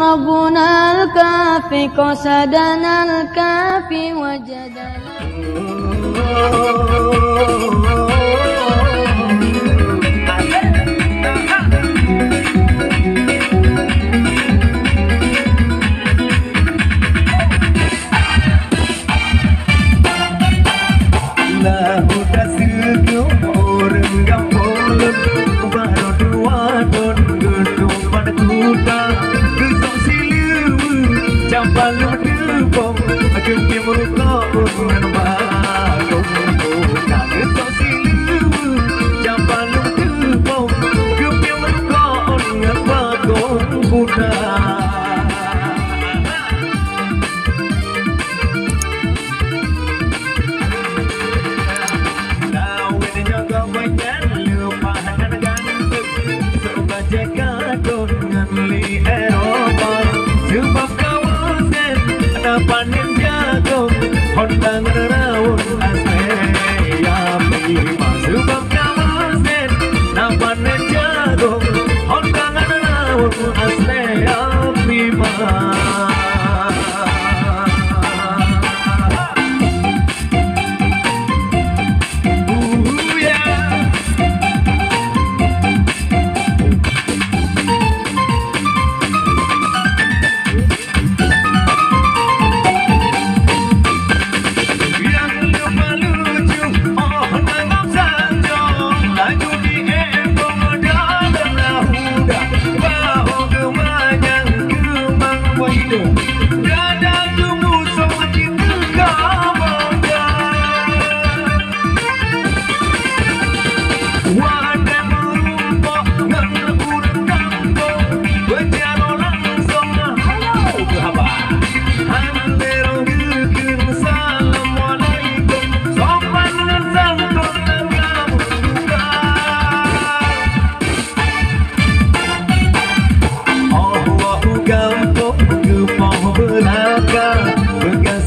ربنا الكافي قصدنا الكافي وجدنا. Panen jagung, Honda ngerawun asli ya prima. Sebab kawasan, na panen jagung, Honda ngerawun asli ya prima.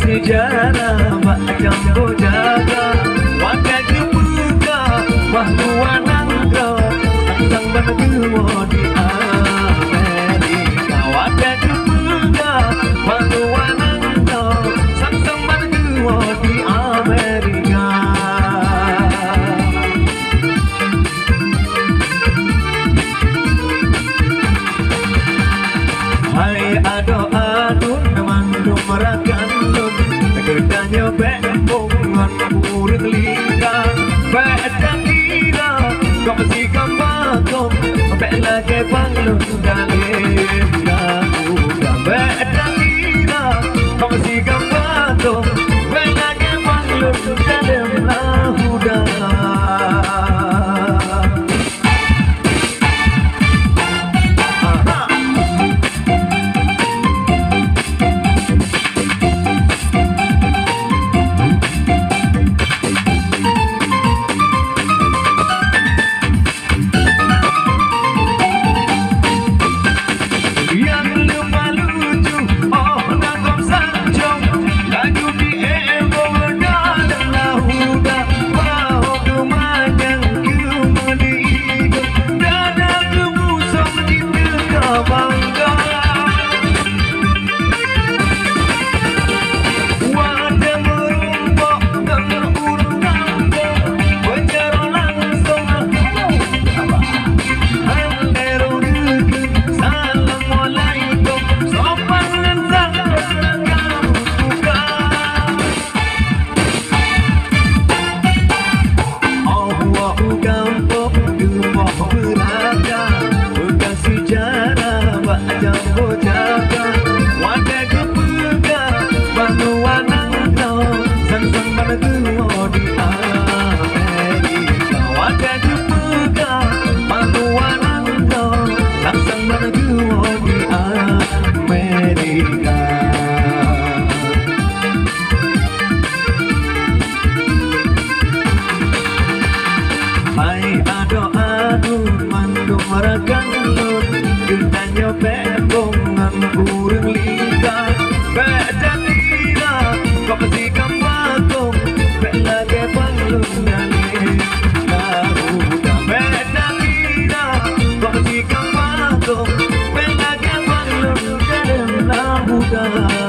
Sejarah macam bojaga, wadah kebuka, wahduan angka, sang berdua di Amerika. Wadah kebuka, wahduan angka, sang berdua di Amerika. Hai ado-ado, mandum merakan kedanya bembongan burung lingkar badan kira kau mesti kembangkong bela ke panglun dalim lagu badan kira kau mesti kembangkong bela ke panglun dalim lagu burung lingkar badan kira kau mesti kembangkong bela ke panglun dalim lagu badan kira kau mesti kembangkong bela ke panglun dalim muda